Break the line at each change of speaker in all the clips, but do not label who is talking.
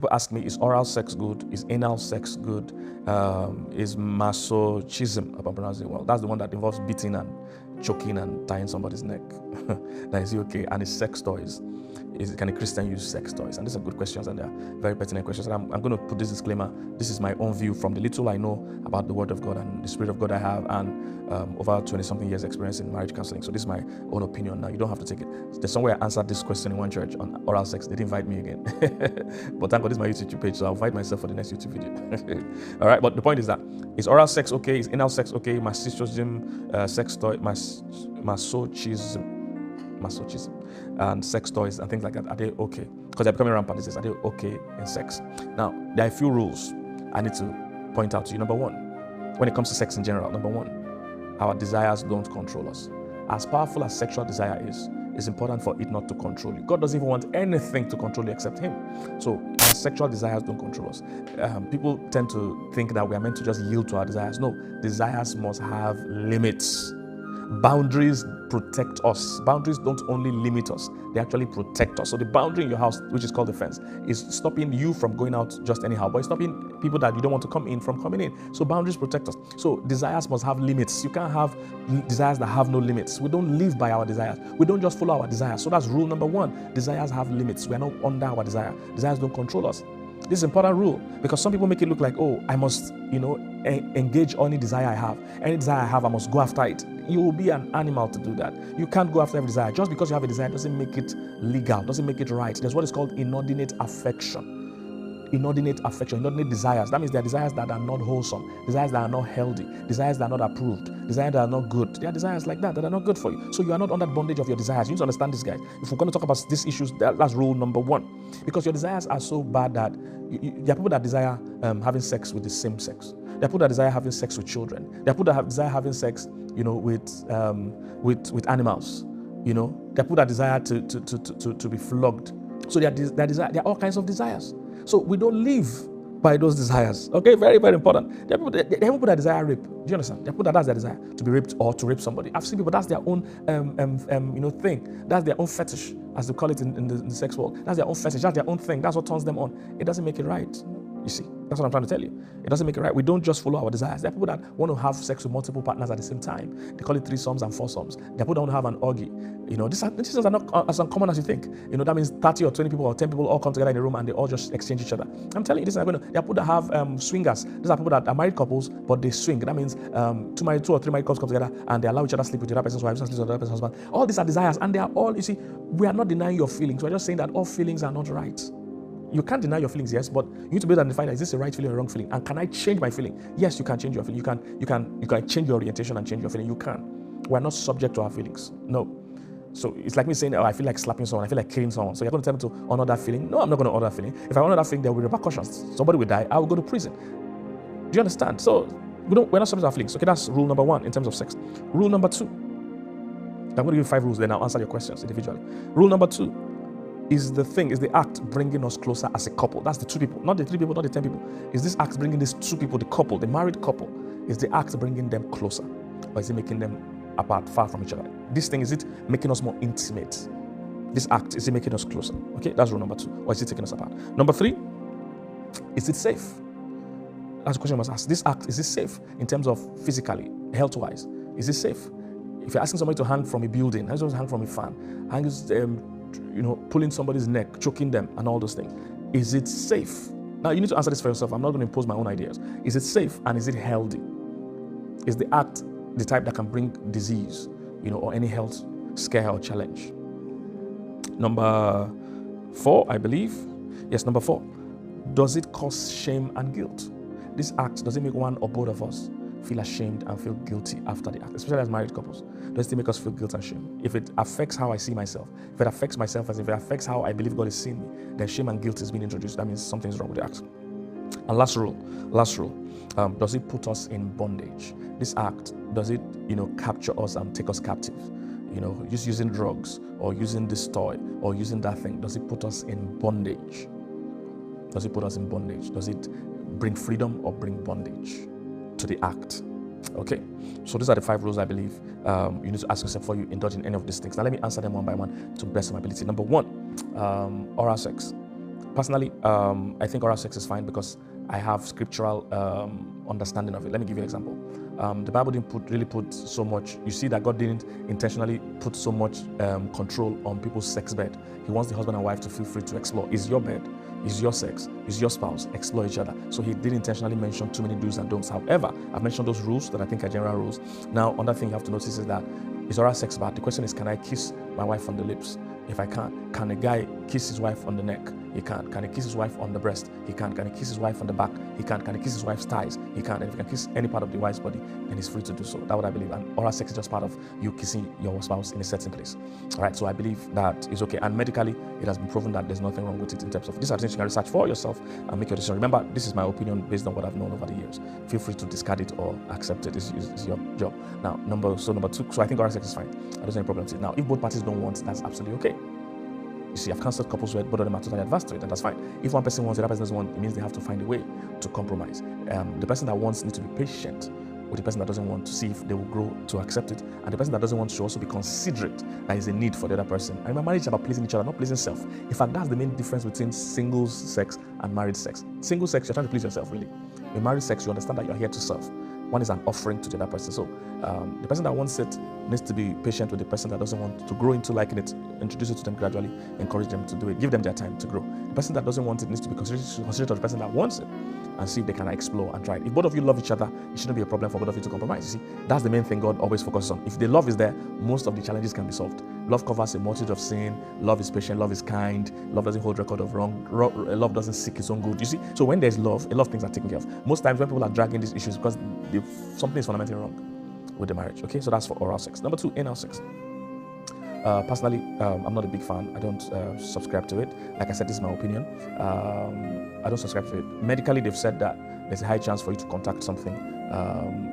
People ask me, is oral sex good? Is anal sex good? Is masochism, if I'm pronouncing it well, that's the one that involves beating and choking and tying somebody's neck. That is okay. And is sex toys? Can a Christian use sex toys? And these are good questions, and they're very pertinent questions. And I'm going to put this disclaimer. This is my own view from the little I know about the Word of God and the Spirit of God I have, and over 20-something years experience in marriage counseling. So this is my own opinion. Now, you don't have to take it. There's somewhere I answered this question in one church on oral sex. They didn't invite me again. But thank God this is my YouTube page, so I'll invite myself for the next YouTube video. All right, but the point is that, is oral sex okay? Is anal sex okay? Masochism, sex toy, masochism and sex toys and things like that, are they okay? Because they're becoming rampant. Are they okay in sex? Now, there are a few rules I need to point out to you. Number one, when it comes to sex in general, number one, our desires don't control us. As powerful as sexual desire is, it's important for it not to control you. God doesn't even want anything to control you except Him. So our sexual desires don't control us. People tend to think that we are meant to just yield to our desires. No, desires must have limits. Boundaries protect us. Boundaries don't only limit us, they actually protect us. So the boundary in your house, which is called the fence, is stopping you from going out just anyhow, but it's stopping people that you don't want to come in from coming in. So boundaries protect us. So desires must have limits. You can't have desires that have no limits. We don't live by our desires. We don't just follow our desires. So that's rule number one. Desires have limits. We are not under our desire. Desires don't control us. This is an important rule, because some people make it look like, oh, I must, engage any desire I have. Any desire I have, I must go after it. You will be an animal to do that. You can't go after every desire. Just because you have a desire doesn't make it legal, doesn't make it right. There's what is called inordinate affection. Inordinate desires. That means there are desires that are not wholesome, desires that are not healthy, desires that are not approved, desires that are not good. There are desires like that are not good for you. So you are not under bondage of your desires. You need to understand this, guys. If we're going to talk about these issues, that's rule number one. Because your desires are so bad that there are people that desire having sex with the same sex. There are people that desire having sex with children. There are people that desire having sex, with animals. There are people that desire to be flogged. So there are all kinds of desires. So we don't live by those desires. Okay, very, very important. There are people that desire rape. Do you understand? There are people that that's their desire, to be raped or to rape somebody. I've seen people, that's their own thing. That's their own fetish, as they call it in the sex world. That's their own fetish. That's their own thing. That's what turns them on. It doesn't make it right. You see, that's what I'm trying to tell you. It doesn't make it right. We don't just follow our desires. There are people that want to have sex with multiple partners at the same time. They call it threesomes and foursomes. There are people that want to have an orgy. These are not as uncommon as you think. That means 30 or 20 people or 10 people all come together in a room and they all just exchange each other. I'm telling you, there are people that have swingers. These are people that are married couples, but they swing. That means two or three married couples come together and they allow each other to sleep with the other person's wife, sleep with the other person's husband. All these are desires, and they are all, we are not denying your feelings. We're just saying that all feelings are not right. You can't deny your feelings, yes, but you need to be able to define, is this a right feeling or a wrong feeling? And can I change my feeling? Yes, you can change your feeling. You can change your orientation and change your feeling. You can. We're not subject to our feelings. No. So it's like me saying, oh, I feel like slapping someone, I feel like killing someone. So you're going to tell me to honor that feeling? No, I'm not going to honor that feeling. If I honor that feeling, there will be repercussions. Somebody will die, I will go to prison. Do you understand? So we're not subject to our feelings. Okay, that's rule number one in terms of sex. Rule number two. I'm going to give you 5 rules, then I'll answer your questions individually. Rule number 2. Is the act bringing us closer as a couple? That's the 2 people, not the 3 people, not the 10 people. Is this act bringing these 2 people, the couple, the married couple, is the act bringing them closer? Or is it making them apart, far from each other? This thing, is it making us more intimate? This act, is it making us closer? Okay, that's rule number 2. Or is it taking us apart? Number 3, is it safe? That's the question I must ask. This act, is it safe in terms of physically, health-wise? Is it safe? If you're asking somebody to hang from a building, how does hang from a fan? Pulling somebody's neck, choking them, and all those things. Is it safe? Now, you need to answer this for yourself. I'm not going to impose my own ideas. Is it safe and is it healthy? Is the act the type that can bring disease, or any health scare or challenge? Number 4, I believe. Yes, number 4. Does it cause shame and guilt? This act, does it make one or both of us feel ashamed and feel guilty after the act, especially as married couples? Does it make us feel guilt and shame? If it affects how I see myself, if it affects myself, as if it affects how I believe God is seeing me, then shame and guilt is being introduced. That means something's wrong with the act. And last rule, does it put us in bondage? This act, does it, capture us and take us captive? Just using drugs or using this toy or using that thing, does it put us in bondage? Does it put us in bondage? Does it bring freedom or bring bondage to the act? Okay, so these are the 5 rules I believe you need to ask yourself before you indulge in any of these things. Now let me answer them one by one to the best of my ability. Number 1, oral sex. Personally, I think oral sex is fine because I have scriptural understanding of it. Let me give you an example. The Bible didn't really put so much. You see that God didn't intentionally put so much control on people's sex bed. He wants the husband and wife to feel free to explore. It's your bed, it's your sex, it's your spouse. Explore each other. So he didn't intentionally mention too many do's and don'ts. However, I've mentioned those rules that I think are general rules. Now, another thing you have to notice is that is oral sex bad? The question is, can I kiss my wife on the lips? If I can't, can a guy kiss his wife on the neck? He can't. Can he kiss his wife on the breast? He can't. Can he kiss his wife on the back? He can't. Can he kiss his wife's thighs? He can't. And if he can kiss any part of the wife's body, then he's free to do so. That's what I believe. And oral sex is just part of you kissing your spouse in a certain place. All right. So I believe that is okay. And medically, it has been proven that there's nothing wrong with it in terms of these are things you can research for yourself and make your decision. Remember, this is my opinion based on what I've known over the years. Feel free to discard it or accept it. It's your job. Now, number two. So I think oral sex is fine. I don't have any problem with it. Now, if both parties don't want, that's absolutely okay. You see, I've counseled couples where both of them are totally adverse to it, and that's fine. If one person wants it, the other person doesn't want it, it means they have to find a way to compromise. The person that wants needs to be patient with the person that doesn't want to see if they will grow to accept it. And the person that doesn't want to also be considerate that there is a need for the other person. And remember, marriage is about pleasing each other, not pleasing self. In fact, that's the main difference between single sex and married sex. Single sex, you're trying to please yourself, really. In married sex, you understand that you're here to serve. One is an offering to the other person. So the person that wants it needs to be patient with the person that doesn't want to grow into liking it, introduce it to them gradually, encourage them to do it, give them their time to grow. The person that doesn't want it needs to be considerate of the person that wants it and see if they can explore and try it. If both of you love each other, it shouldn't be a problem for both of you to compromise. You see, that's the main thing God always focuses on. If the love is there, most of the challenges can be solved. Love covers a multitude of sin. Love is patient. Love is kind. Love doesn't hold record of wrong. Love doesn't seek its own good. You see, so when there's love, a lot of things are taken care of. Most times when people are dragging these issues because something is fundamentally wrong with the marriage. Okay, so that's for oral sex. Number two, anal sex. Personally, I'm not a big fan. I don't subscribe to it. Like I said, this is my opinion. I don't subscribe to it. Medically, they've said that there's a high chance for you to contact something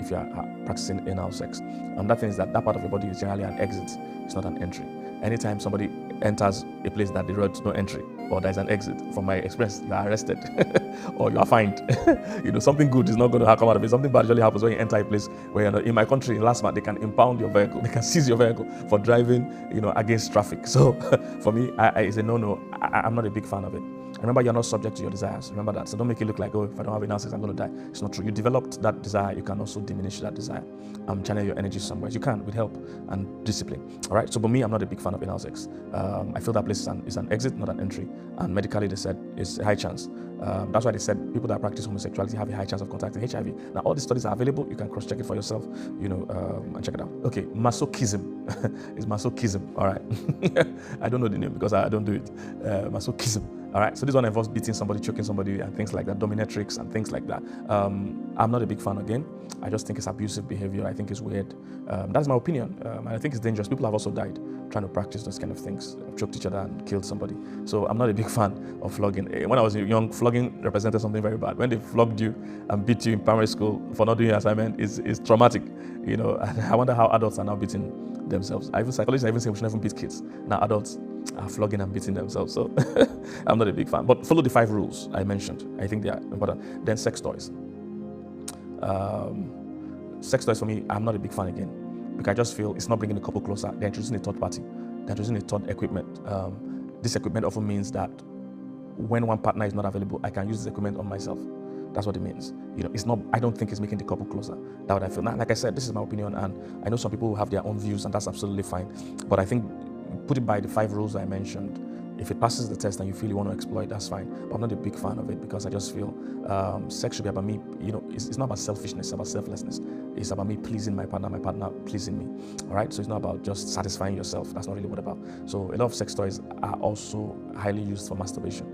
if you are practicing anal sex. And that thing is that part of your body is generally an exit. It's not an entry. Anytime somebody enters a place that the road's no entry or there's an exit, from my experience, you are arrested or you are fined. Something good is not going to come out of it. Something bad usually happens when you enter a place where you're not. In my country, in last month, they can impound your vehicle. They can seize your vehicle for driving, against traffic. So for me, it's a no-no. I'm not a big fan of it. Remember, you're not subject to your desires. Remember that. So don't make it look like, if I don't have enough sex, I'm going to die. It's not true. You developed that desire. You can also diminish that desire. Channel your energy somewhere. You can with help and discipline. All right. So for me, I'm not a big fan of anal sex. I feel that place is an exit, not an entry. And medically, they said it's a high chance. That's why they said people that practice homosexuality have a high chance of contracting HIV. Now, all these studies are available. You can cross-check it for yourself, and check it out. Okay, masochism. It's masochism. All right. I don't know the name because I don't do it. Masochism. All right, so this one involves beating somebody, choking somebody, and things like that, dominatrix and things like that. I'm not a big fan again. I just think it's abusive behavior. I think it's weird. That's my opinion. And I think it's dangerous. People have also died trying to practice those kind of things, choked each other and killed somebody. So I'm not a big fan of flogging. When I was young, flogging represented something very bad. When they flogged you and beat you in primary school for not doing your assignment, it's traumatic. I wonder how adults are now beating themselves. Psychologists even say we shouldn't even beat kids. Now adults are flogging and beating themselves. So I'm not a big fan. But follow the 5 rules I mentioned. I think they are important. Then sex toys. Sex toys for me, I'm not a big fan again. Because I just feel it's not bringing the couple closer. They're introducing a third party. They're introducing a third equipment. This equipment often means that when one partner is not available, I can use this equipment on myself. That's what it means. It's not. I don't think it's making the couple closer. That's what I feel. Now, like I said, this is my opinion, and I know some people have their own views, and that's absolutely fine. But I think put it by the 5 rules I mentioned. If it passes the test and you feel you want to exploit, that's fine. But I'm not a big fan of it because I just feel sex should be about me. It's not about selfishness, it's about selflessness. It's about me pleasing my partner pleasing me. All right? So it's not about just satisfying yourself. That's not really what it's about. So a lot of sex toys are also highly used for masturbation,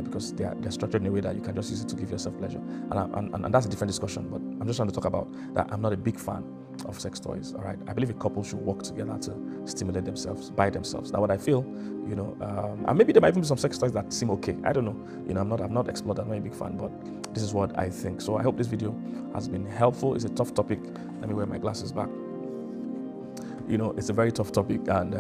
because they're structured in a way that you can just use it to give yourself pleasure. And that's a different discussion, but I'm just trying to talk about that. I'm not a big fan of sex toys. All right? I believe a couple should work together to stimulate themselves by themselves. That's what I feel. And maybe there might even be some sex toys that seem okay. I don't know. I'm not explored. I'm not a big fan, but this is what I think. So I hope this video has been helpful. It's a tough topic. Let me wear my glasses back. It's a very tough topic, and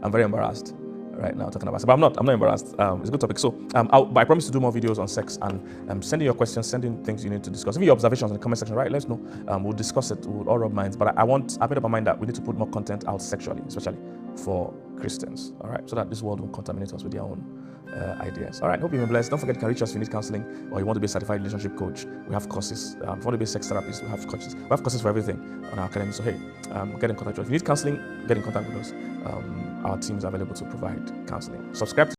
I'm very embarrassed right now talking about it. But I'm not embarrassed. It's a good topic. So but I promise to do more videos on sex, and send in your questions, send in things you need to discuss. Even your observations in the comment section, right? Let us know. We'll discuss it. We'll all rub minds. But I've made up my mind that we need to put more content out sexually, especially for Christians. All right, so that this world won't contaminate us with their own ideas. All right, hope you've been blessed. Don't forget, you can reach us if you need counseling or you want to be a certified relationship coach. We have courses. If you want to be a sex therapist, we have coaches. We have courses for everything on our academy. So hey, get in contact with us. If you need counseling, get in contact with us. Our team is available to provide counseling. Subscribe to